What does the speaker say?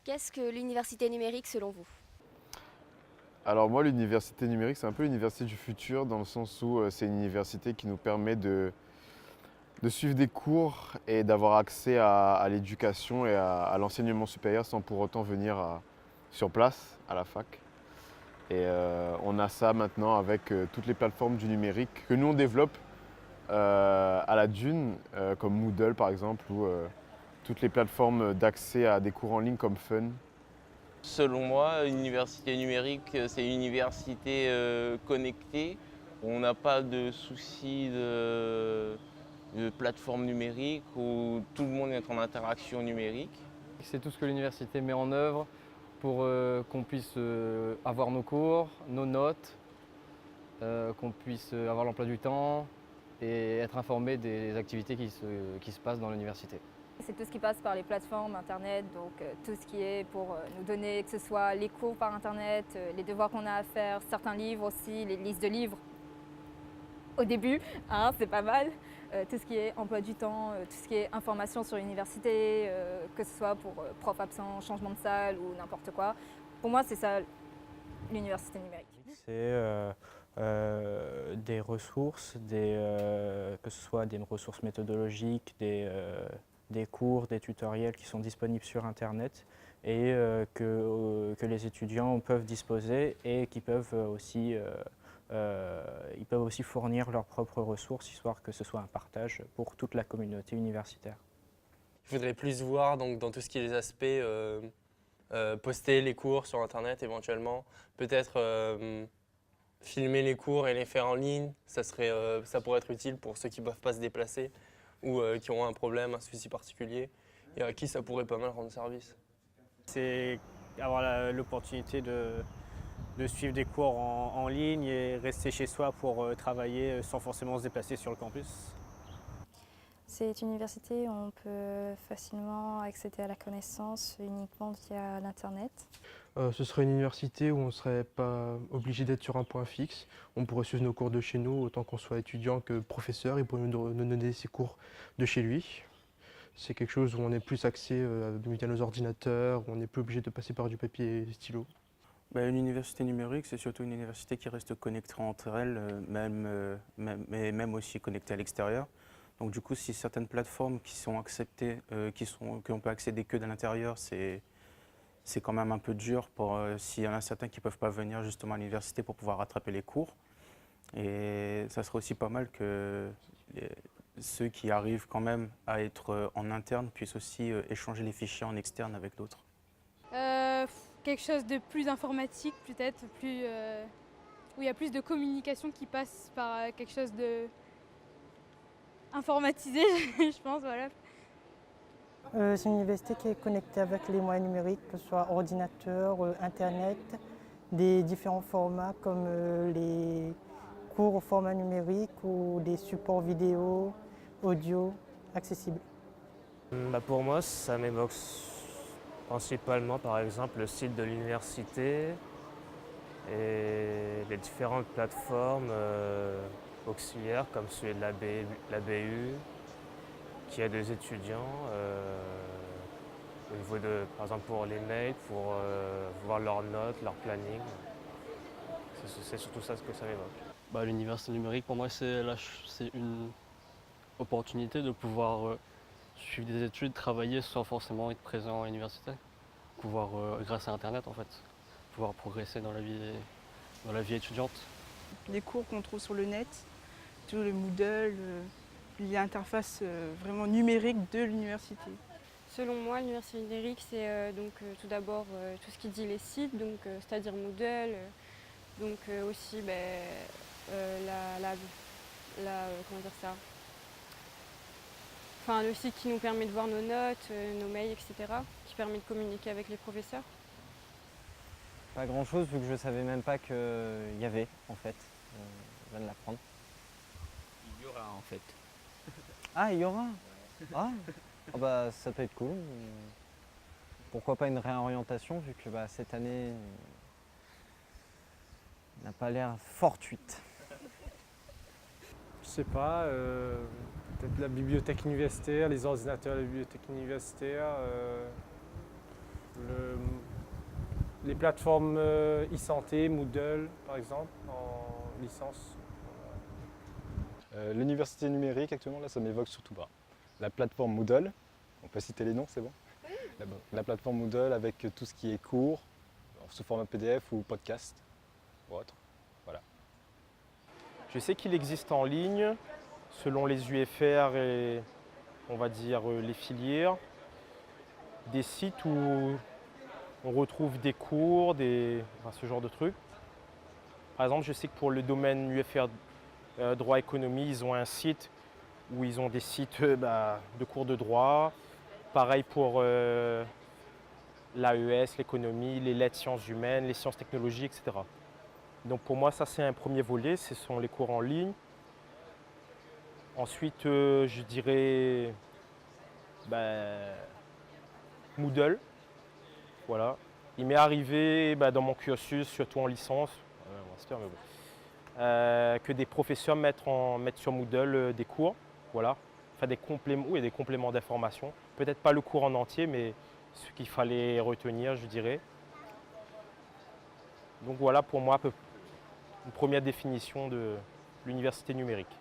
Qu'est-ce que l'université numérique selon vous? Alors moi, l'université numérique, c'est un peu l'université du futur dans le sens où c'est une université qui nous permet de suivre des cours et d'avoir accès à l'éducation et à l'enseignement supérieur sans pour autant venir sur place à la fac. Et on a ça maintenant avec toutes les plateformes du numérique que nous on développe à la Dune, comme Moodle par exemple, ou toutes les plateformes d'accès à des cours en ligne comme Fun. Selon moi, une université numérique, c'est une université connectée. On n'a pas de souci de plateforme numérique où tout le monde est en interaction numérique. C'est tout ce que l'université met en œuvre pour qu'on puisse avoir nos cours, nos notes, qu'on puisse avoir l'emploi du temps et être informé des activités qui se passent dans l'université. C'est tout ce qui passe par les plateformes internet, donc tout ce qui est pour nous donner, que ce soit les cours par internet, les devoirs qu'on a à faire, certains livres aussi, les listes de livres au début, hein, c'est pas mal. Tout ce qui est emploi du temps, tout ce qui est information sur l'université, que ce soit pour prof absent, changement de salle ou n'importe quoi. Pour moi, c'est ça l'université numérique. C'est des ressources, que ce soit des ressources méthodologiques, des cours, des tutoriels qui sont disponibles sur Internet et que les étudiants peuvent disposer et qui peuvent ils peuvent aussi fournir leurs propres ressources, histoire que ce soit un partage pour toute la communauté universitaire. Je voudrais plus voir donc, dans tout ce qui est les aspects, poster les cours sur Internet éventuellement, peut-être filmer les cours et les faire en ligne, ça pourrait être utile pour ceux qui ne peuvent pas se déplacer ou qui ont un problème, un souci particulier et à qui ça pourrait pas mal rendre service. C'est avoir l'opportunité de suivre des cours en ligne et rester chez soi pour travailler sans forcément se déplacer sur le campus. C'est une université où on peut facilement accéder à la connaissance uniquement via l'Internet. Ce serait une université où on ne serait pas obligé d'être sur un point fixe. On pourrait suivre nos cours de chez nous, autant qu'on soit étudiant que professeur. Il pourrait nous donner ses cours de chez lui. C'est quelque chose où on est plus axé via nos ordinateurs, où on n'est plus obligé de passer par du papier et des stylos. Une université numérique, c'est surtout une université qui reste connectée entre elles, même aussi connectée à l'extérieur. Donc du coup, si certaines plateformes qui sont acceptées, qu'on peut accéder que de l'intérieur, c'est quand même un peu dur pour s'il y en a certains qui ne peuvent pas venir justement à l'université pour pouvoir rattraper les cours. Et ça serait aussi pas mal que ceux qui arrivent quand même à être en interne puissent aussi échanger les fichiers en externe avec d'autres. Quelque chose de plus informatique peut-être, où il y a plus de communication qui passe par quelque chose de informatisé, je pense, voilà. C'est une université qui est connectée avec les moyens numériques, que ce soit ordinateur, Internet, des différents formats comme les cours au format numérique ou des supports vidéo, audio accessibles. Pour moi, ça m'évoque principalement par exemple le site de l'université et les différentes plateformes auxiliaires comme celui de la BU qui aide les étudiants au niveau de, par exemple pour les mails, pour voir leurs notes, leur planning. C'est surtout ça ce que ça m'évoque. L'université numérique pour moi c'est une opportunité de pouvoir suivre des études, travailler sans forcément être présent à l'université. Pouvoir, grâce à Internet en fait, pouvoir progresser dans la vie étudiante. Les cours qu'on trouve sur le net, tout le Moodle, l'interface vraiment numérique de l'université. Selon moi, l'université numérique, c'est tout d'abord tout ce qui dit les sites, c'est-à-dire Moodle, aussi comment dire ça, le site qui nous permet de voir nos notes, nos mails, etc., qui permet de communiquer avec les professeurs. Pas grand-chose, vu que je ne savais même pas qu'il y avait, en fait. Je viens de l'apprendre. Il y aura, en fait. Ah, il y aura. Ah, ça peut être cool. Pourquoi pas une réorientation, vu que cette année n'a pas l'air fortuite. Je sais pas, peut-être la bibliothèque universitaire, les ordinateurs de la bibliothèque universitaire, Les plateformes e-santé, Moodle par exemple, en licence. L'université numérique actuellement, là, ça m'évoque surtout pas. La plateforme Moodle, on peut citer les noms, c'est bon? La plateforme Moodle avec tout ce qui est cours, sous format PDF ou podcast ou autre. Voilà. Je sais qu'il existe en ligne, selon les UFR et on va dire les filières, des sites où on retrouve des cours, ce genre de trucs. Par exemple, je sais que pour le domaine UFR droit économie, ils ont un site où ils ont des sites de cours de droit. Pareil pour l'AES, l'économie, les lettres sciences humaines, les sciences technologies, etc. Donc pour moi, ça c'est un premier volet, ce sont les cours en ligne. Ensuite, je dirais Moodle. Voilà. Il m'est arrivé dans mon cursus, surtout en licence, master, mais bon, que des professeurs mettent sur Moodle des cours, voilà, enfin des compléments d'information. Peut-être pas le cours en entier, mais ce qu'il fallait retenir, je dirais. Donc voilà pour moi une première définition de l'université numérique.